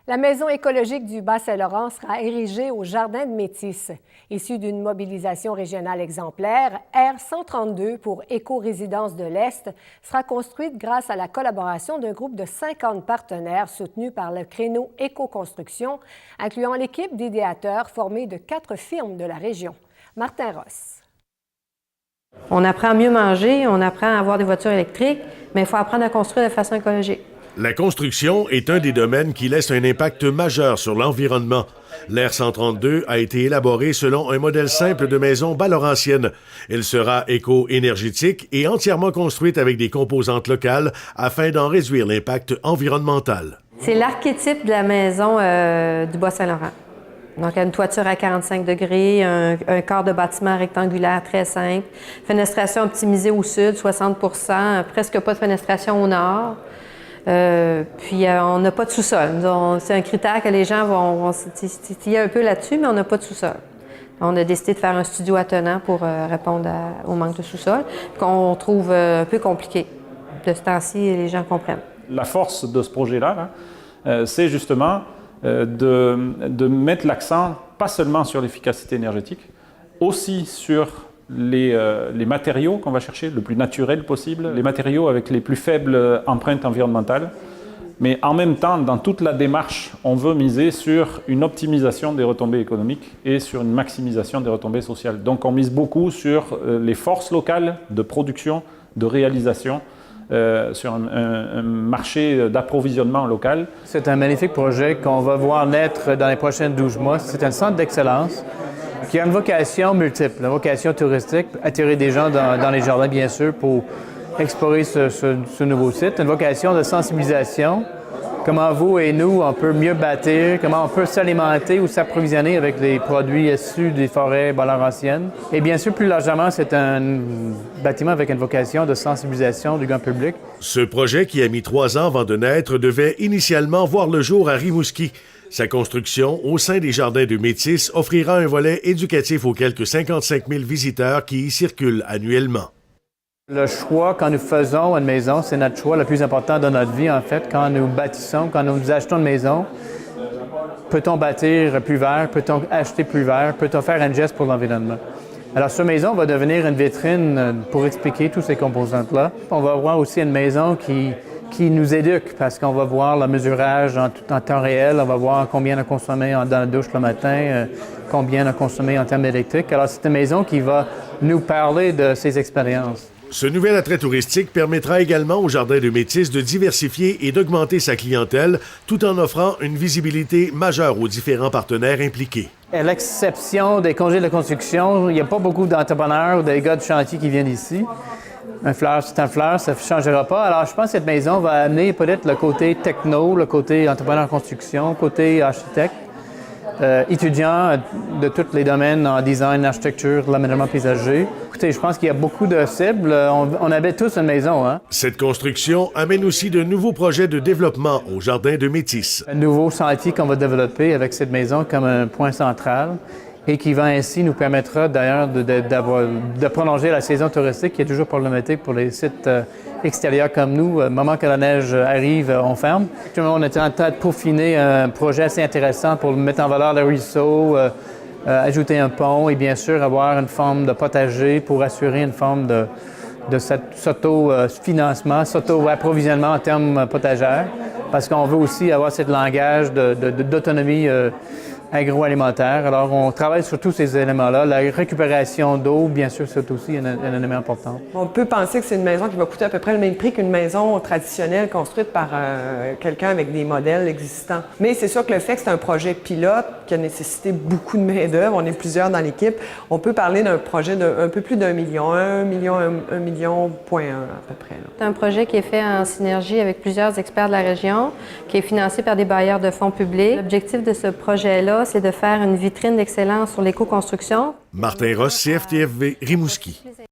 La maison écologique du Bas-Saint-Laurent sera érigée au Jardin de Métis. Issue d'une mobilisation régionale exemplaire, R132 pour Éco-résidence de l'Est sera construite grâce à la collaboration d'un groupe de 50 partenaires soutenus par le créneau Éco-construction, incluant l'équipe d'idéateurs formée de 4 firmes de la région. Martin Ross. On apprend à mieux manger, on apprend à avoir des voitures électriques, mais il faut apprendre à construire de façon écologique. La construction est un des domaines qui laisse un impact majeur sur l'environnement. L'R132 a été élaboré selon un modèle simple de maison bas-laurentienne. Elle sera éco-énergétique et entièrement construite avec des composantes locales afin d'en réduire l'impact environnemental. C'est l'archétype de la maison du Bas-Saint-Laurent. Donc, une toiture à 45 degrés, un quart de bâtiment rectangulaire très simple, fenestration optimisée au sud, 60 %, presque pas de fenestration au nord. Puis, on n'a pas de sous-sol. C'est un critère que les gens vont titiller un peu là-dessus, mais on n'a pas de sous-sol. On a décidé de faire un studio attenant pour répondre au manque de sous-sol, qu'on trouve un peu compliqué. De ce temps-ci, les gens comprennent. La force de ce projet-là, c'est justement de mettre l'accent pas seulement sur l'efficacité énergétique, aussi sur les matériaux qu'on va chercher, le plus naturel possible, les matériaux avec les plus faibles empreintes environnementales. Mais en même temps, dans toute la démarche, on veut miser sur une optimisation des retombées économiques et sur une maximisation des retombées sociales. Donc on mise beaucoup sur les forces locales de production, de réalisation, sur un marché d'approvisionnement local. C'est un magnifique projet qu'on va voir naître dans les prochains 12 mois. C'est un centre d'excellence qui a une vocation multiple, une vocation touristique, attirer des gens dans les jardins, bien sûr, pour explorer ce nouveau site, une vocation de sensibilisation, comment vous et nous, on peut mieux bâtir, comment on peut s'alimenter ou s'approvisionner avec des produits issus des forêts bas-laurentiennes. Et bien sûr, plus largement, c'est un bâtiment avec une vocation de sensibilisation du grand public. Ce projet, qui a mis 3 ans avant de naître, devait initialement voir le jour à Rimouski. Sa construction, au sein des Jardins de Métis, offrira un volet éducatif aux quelques 55 000 visiteurs qui y circulent annuellement. Le choix, quand nous faisons une maison, c'est notre choix le plus important de notre vie, en fait. Quand nous bâtissons, quand nous achetons une maison, peut-on bâtir plus vert? Peut-on acheter plus vert? Peut-on faire un geste pour l'environnement? Alors, cette maison va devenir une vitrine pour expliquer toutes ces composantes-là. On va avoir aussi une maison qui nous éduque, parce qu'on va voir le mesurage en temps réel, on va voir combien on a consommé dans la douche le matin, combien on a consommé en termes électriques. Alors, c'est une maison qui va nous parler de ces expériences. Ce nouvel attrait touristique permettra également au Jardin de Métis de diversifier et d'augmenter sa clientèle, tout en offrant une visibilité majeure aux différents partenaires impliqués. À l'exception des congés de construction, il n'y a pas beaucoup d'entrepreneurs ou des gars de chantier qui viennent ici. Un fleur, c'est un fleur, ça ne changera pas. Alors, je pense que cette maison va amener peut-être le côté techno, le côté entrepreneur en construction, côté architecte, étudiants de tous les domaines en design, architecture, l'aménagement paysager. Écoutez, je pense qu'il y a beaucoup de cibles. On habite tous une maison, hein? Cette construction amène aussi de nouveaux projets de développement au Jardin de Métis. Un nouveau sentier qu'on va développer avec cette maison comme un point central et qui va ainsi nous permettra d'ailleurs de prolonger la saison touristique qui est toujours problématique pour les sites extérieurs comme nous. Au moment que la neige arrive, on ferme. Actuellement, on est en train de peaufiner un projet assez intéressant pour mettre en valeur le ruisseau, ajouter un pont et bien sûr avoir une forme de potager pour assurer une forme de s'auto-financement, s'auto-approvisionnement en termes potagères, parce qu'on veut aussi avoir ce langage d'autonomie agroalimentaire. Alors, on travaille sur tous ces éléments-là. La récupération d'eau, bien sûr, c'est aussi un élément important. On peut penser que c'est une maison qui va coûter à peu près le même prix qu'une maison traditionnelle construite par quelqu'un avec des modèles existants. Mais c'est sûr que le fait que c'est un projet pilote qui a nécessité beaucoup de main-d'œuvre, on est plusieurs dans l'équipe, on peut parler d'un projet d'un peu plus d'1 million, 1 million point 1 à peu près. C'est un projet qui est fait en synergie avec plusieurs experts de la région, qui est financé par des bailleurs de fonds publics. L'objectif de ce projet-là, c'est de faire une vitrine d'excellence sur l'éco-construction. Martin Ross, CFTFV, Rimouski.